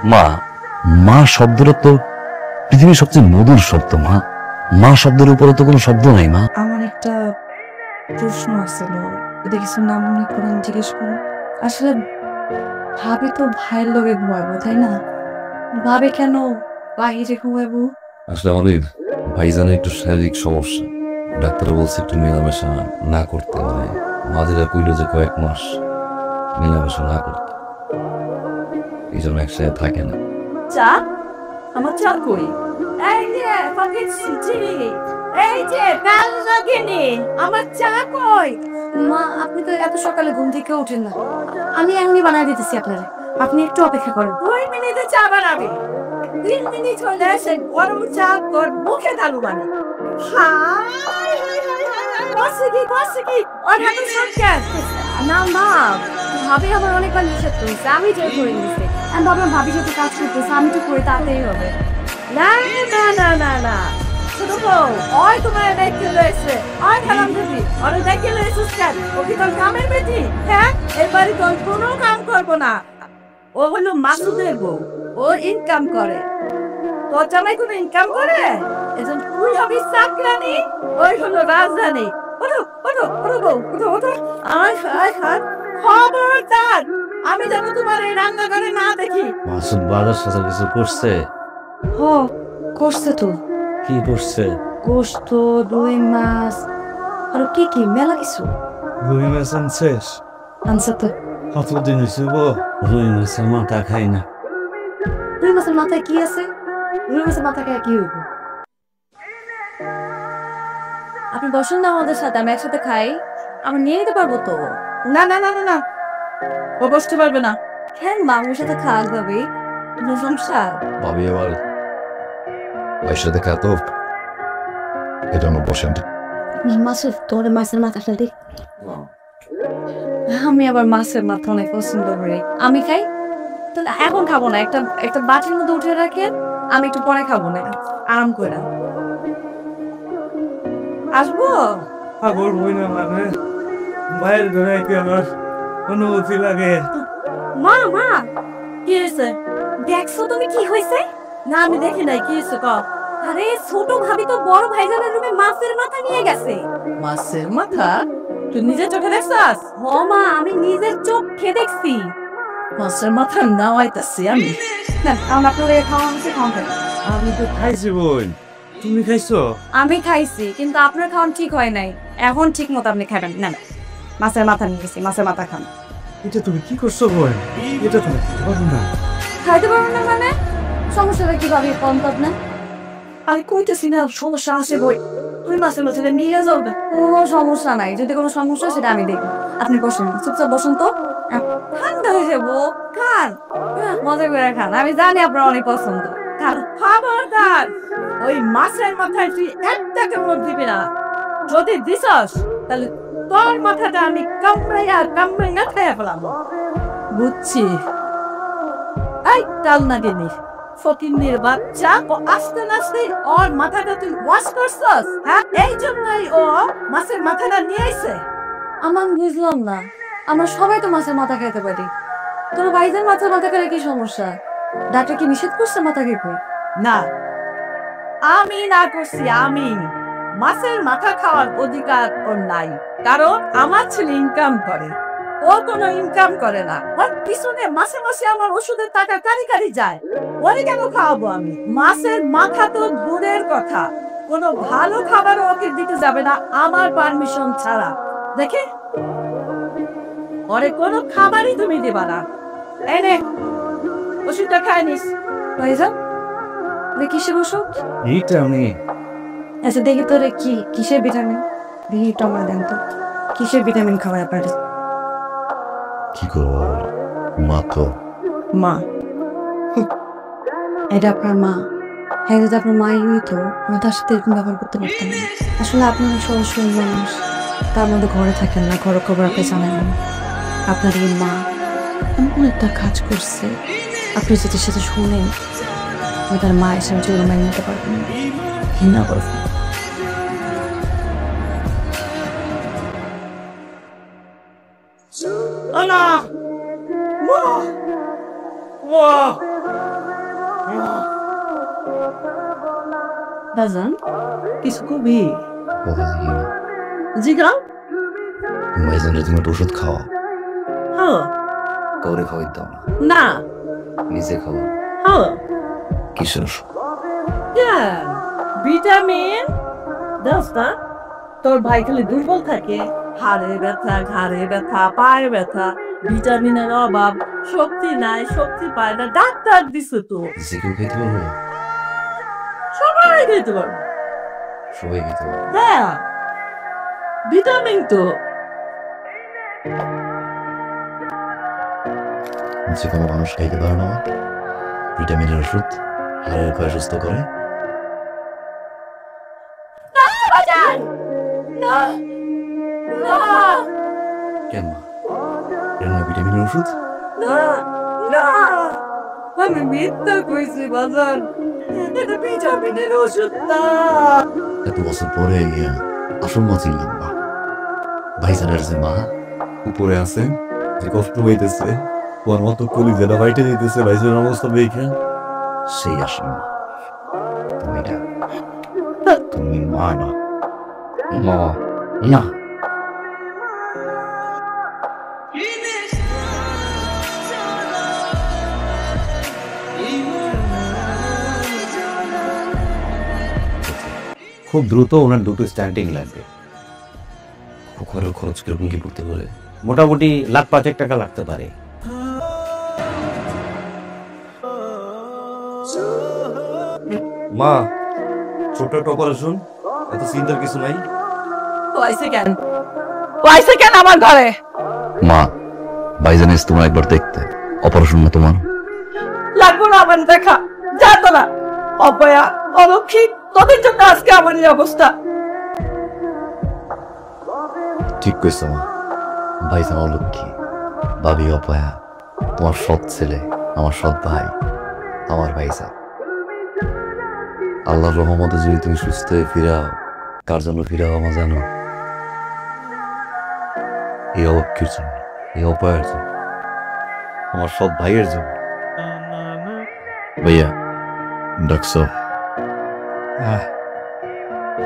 মা, মা শব্দটা তো পৃথিবীর সবচেয়ে মধুর শব্দ। মা, মা শব্দের উপরে তো কোনো শব্দ নাই। মা, আমার একটা প্রশ্ন আছিল, যদি কিছু নাম মনে করেন জিজ্ঞেস করুন। আসলে ভাবি তো ভাইয়ের লগে ঘুমাবো, তাই না? ভাবে কেন বাহিরে ঘুমাবো? আসলে আমাদের ভাইজানের একটু শারীরিক সমস্যা, ডাক্তার বলছে একটু মেলামেশা না করতে, মানে মাঝেরা কইল যে কয়েক মাস মেলামেশা না করতে, এই জন্য একসাথে থাকে না। চা? আমার চা কই? এই যে পাঠিয়েছি চিনি, এই যে কাল লাগেনি, আমার চা কই? মা, আপনি তো এত সকালে ঘুম থেকে ওঠেন না। আমি এমনি বানাই দিতেছি আপনারে, আপনি একটু অপেক্ষা করেন। 2 মিনিটে চা বানাবি, 3 মিনিট হলে এসে গরম চা তোর মুখে ঢালু মানে। হাই হাই হাই হাই, বসে কি ওর হাতে সরকার না। মা, ভাবি আমার অনেকবার নিষেধ করেছে, আমি জোর করে নিয়েছি। আমি ভাবলাম ভাবি যেহেতু কাজ করতেছে, আমি তো করে তাড়াতাড়ি হবে। না না না না না, ছোট বউ, ওই তোমার দেখতে লয়েছে, ওই খালাম দিদি, ওর দেখতে লয়েছে কেন? ও কি তোর কামের বেটি? হ্যাঁ, এবারে তোর কোনো কাম করবো না। ও হলো মাসুদের বউ, ও ইনকাম করে। তোর জামাই কোনো ইনকাম করে? এজন তুই হবি চাকরানি, ওই হলো রাজধানী। ওঠো ওঠো ওঠো বউ, ওঠো ওঠো। আয় হায় হায়, খবরদার আমি যেন তোমার এই রান্নাঘরে না দেখি। মাসুদ বাজার সাথে কিছু করছে? ও করছে তো, কি করছে? গোস্ত, রুই মাছ, আর কি কি মেলা কিছু রুই মাছ আনছিস? আনছে তো। কতদিন হয়েছে গো? রুই মাছের মাথা খাই না। রুই মাছের মাথায় কি আছে? রুই মাছের মাথা খেয়ে কি হইব? আপনি বসেন না আমাদের সাথে, আমি একসাথে খাই, আমি নিয়ে নিতে পারবো তো। না না না না না, ও বসতে পারবে না। হ্যাঁ, মামুর সাথে খাওয়া যাবে, কোনো সমস্যা? ভাবি আবার ভাইয়ের সাথে খায় তো, এই জন্য বসেন। মাসুদ, তোর মাছের মাথা খালি। আমি আবার মাছের মাথা অনেক পছন্দ করি, আমি খাই। তাহলে এখন খাবো না, একটা একটা বাটির মধ্যে উঠে রাখেন, আমি একটু পরে খাবো না, আরাম করে। আসবো? পাগল হই না মানে, ভাইয়ের ঘরে কি আমার অনুভূতি লাগে। মা মা, কি হয়েছে? দেখছো তুমি কি হয়েছে? না, আমি দেখি নাই, কি হয়েছে ক? আরে ছোট ভাবি তো বড় ভাইজানের রুমে মাছের মাথা নিয়ে গেছে। মাছের মাথা? তুই নিজের চোখে দেখছাস? হ মা, আমি নিজের চোখে দেখছি। মাছের মাথা নাওয়াইতাছি আমি। না, কারণ আপনাদের খাওয়া হচ্ছে, খাওয়া খাই। আমি তো খাইছি বোন, তুমি খাইছো? আমি খাইছি, কিন্তু আপনার খাওয়ান ঠিক হয় নাই। এখন ঠিক মতো আপনি খাবেন না। মাছের মাথা নিয়ে গেছি, মাছের মাথা খান। এটা তুমি কি করছো বোন? এটা তুমি পারো না। খাইতে পারবেন না মানে? সমস্যাটা কি ভাবি কম তো আপনার? আমি কইতেছি না সমস্যা আছে বই, তুই মাছের মাথাটা নিয়ে যাবে। কোনো সমস্যা নাই, যদি কোনো সমস্যা সেটা আমি দেখবো। আপনি বসুন, চুপচাপ বসুন তো। ঠান্ডা হয়ে যাবো, খান, মজা করে খান, আমি জানি আপনার অনেক পছন্দ। খান। খবরদার, ওই মাছের মাথায় তুই একটা কামড় দিবি না। যদি দিছস তাহলে তোর মাথাটা আমি কামড়াইয়া খাইয়া ফেলাম। বুঝছি। এই টাল না দিনি, ফকিন্নির বাচ্চা, ও আস্তে আস্তে ওর মাথাটা তুই ওয়াশ করছস, হ্যাঁ? এই জন্যই ও মাছের মাথাটা নিয়ে আইছে। আমার বুঝলাম না, আমরা সবাই তো মাছের মাথা খেতে পারি, তোর ভাইজান মাছের মাথা খেলে কি সমস্যা? ডাক্তার কি নিষেধ করছে মাথা খেতে? না, আমি না করছি, আমি মাছের মাথা খাওয়ার অধিকার ওর নাই, কারণ আমার ছেলে ইনকাম করে, ও কোনো ইনকাম করে না। ওর পিছনে মাসে মাসে আমার ওষুধের টাকা কারি কারি যায়, ওরে কেন খাওয়াবো আমি? মাছের মাথা তো দূরের কথা, কোনো ভালো খাবারও ওকে দিতে যাবে না আমার পারমিশন ছাড়া। দেখে ওরে কোনো খাবারই তুমি দিবা না। এই নে, ওষুধটা খাই নিস। ভাইজান, কিসের ওষুধ? এইটা আমি আচ্ছা দেখি তোরে কিসের ভিটামিন, দেখি একটু আমার দেন তো, কিসের ভিটামিন খাওয়াই আপনার? কি করবো, মা তো। মা? এটা আপনার মা? হ্যাঁ, যদি আপনার মাই হইতো আমি তার সাথে এরকম ব্যবহার করতে পারতাম না। আসলে আপনার সরাসরি মানুষ, তার মধ্যে ঘরে থাকেন না, ঘরের খবর আপনি জানেন না। আপনার এই মা এমন একটা কাজ করছে, আপনি যদি সেটা শুনেন, আমি তার মা হিসেবে চলে মেনে নিতে পারবেন না, ঘৃণা করবেন। Anna! Wow! Wow! বাজান কিছু কবি কথা কি জিগা ভাইজানের তুমি একটা ওষুধ খাওয়া হ্যাঁ কাউরে খাওয়াই দাও না, না নিজে খাওয়া। হ্যাঁ কিসের ওষুধ? ভিটামিন দাস না তোর ভাই খালি দুর্বল থাকে হাড়ে ব্যথা ঘাড়ে ব্যথা পায়ে ব্যথা ভিটামিনের অভাব শক্তি নাই শক্তি পায় না ডাক্তার দিছে তো যে কেউ খেতে পারবো? সবাই খেতে পারবে সবাই খেতে পারবো। হ্যাঁ ভিটামিন তো যে কোনো মানুষ খাইতে পারে না ভিটামিনের ওষুধ, হাড়ের ক্ষয় সুস্থ করে। বাজান না না কেন এর না ভিটামিনের ওষুধ? না না আমি মিথ্যা কইছি বাজান এটা ভিটামিনের ওষুধ না এত বছর পরে গিয়া আসল মা চিনলাম না। ভাইজানের যে মা উপরে আছে, যে কষ্ট হইতেছে, ওর মতো কলি যেটা বাইটে দিতেছে ভাইজানের অবস্থা দেখে, সেই আসল মা। তুমি না, তুমি মা না, মা না। খুব দ্রুত ওনার দুটো স্ট্যান্ডিং লাগবে। খরচ কিরকম কি পড়তে পারে? মোটামুটি $1,05,000 লাগতে পারে। মা, ছোট একটা অপারেশন, এত চিন্তার কিছু নাই। ওয়াইসে কেন আমার ঘরে মা, ভাইজান এসে তোমার একবার দেখতে। অপারেশন না তোমার? লাগবো না আমার দেখা যা তোরা অপয়া অলক্ষী তোদের জন্য আজকে আমার এই অবস্থা ঠিক কইছো মা, ভাইজান অলক্ষী, ভাবি অপয়া, তোমার সৎ ছেলে, আমার সৎ ভাই, আমার ভাইজান। আল্লাহর রহমতে যদি তুমি সুস্থ হয়ে ফিরাও, কার জন্য ফিরাও আমার জানো? এই অলক্ষীর জন্য, এই অপয়ার জন্য, আমার সৎ ভাইয়ের জন্য। ভাইয়া ডাকছো?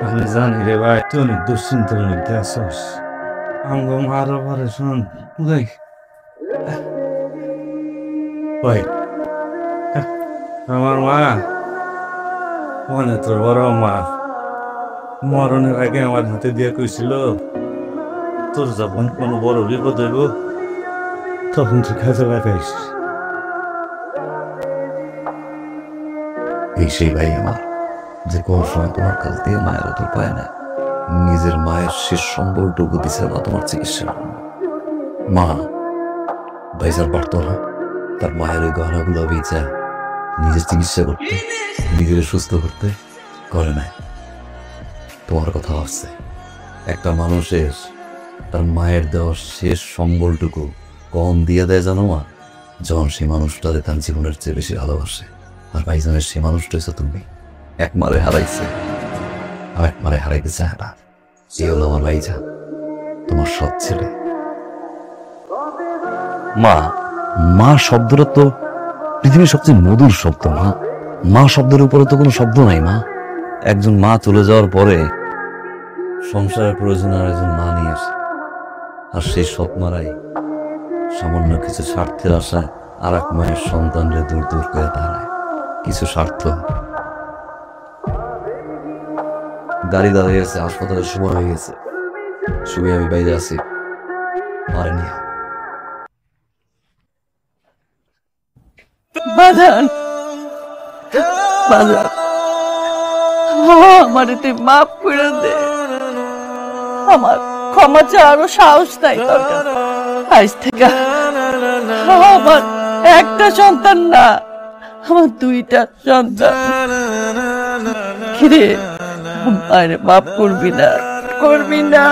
আমি জানি রে ভাই তুই অনেক দুশ্চিন্তার মধ্যে আছিস। আমগো মার অপারেশন দেখ ভাই, আমার মা মানে তোর বড় মা মরণের আগে আমার হাতে দিয়ে কইছিল তোর যখন কোনো বড় বিপদ হইব তখন তুই খাইতে পারিস। এই সেই ভাই আমার, যে কোনো সময় তোমার কাছ দিয়ে মায়ের অত পায় না, নিজের মায়ের শেষ সম্বলটুকু দিছে না তোমার চিকিৎসার জন্য। মা ভাইজান পারতো না তার মায়ের ওই গহনাগুলো বেচা নিজের চিকিৎসা করতে, নিজের সুস্থ করতে? করে নাই। তোমার কথা ভাবছে। একটা মানুষের তার মায়ের দেওয়া শেষ সম্বলটুকু কম দিয়ে দেয় জানো মা, যখন সেই মানুষটাকে তার জীবনের চেয়ে বেশি ভালোবাসে। আর ভাইজানের সেই মানুষটা হচ্ছে তুমি। একমারে হারাইছে আর একমারে হারাইতে চায় না। সে হলো আমার ভাইজান, তোমার সৎ ছেলে। মা, মা শব্দটা তো পৃথিবীর সবচেয়ে মধুর শব্দ। মা, মা শব্দের উপরে তো কোনো শব্দ নাই। মা, একজন মা চলে যাওয়ার পরে সংসারের প্রয়োজনে আর একজন মা নিয়ে আসে, আর সেই সৎ মারাই সামান্য কিছু স্বার্থের আশায় আর এক মায়ের সন্তানরে দূর দূর করে দাঁড়ায়। কিছু স্বার্থ। গাড়ি দাঁড়িয়ে গেছে, হাসপাতালের সময় হয়ে গেছে, শুয়ে আমি বাইরে আছি, মারে নিয়ে বাজান বাজান আমার তুই মাফ করে দে, আমার ক্ষমা চাওয়ারও সাহস নাই তোর কাছে। আজ থেকে আমার একটা সন্তান না, আমার দুইটা সন্তান। কিরে মায়ের মাফ করবি না? করবি না?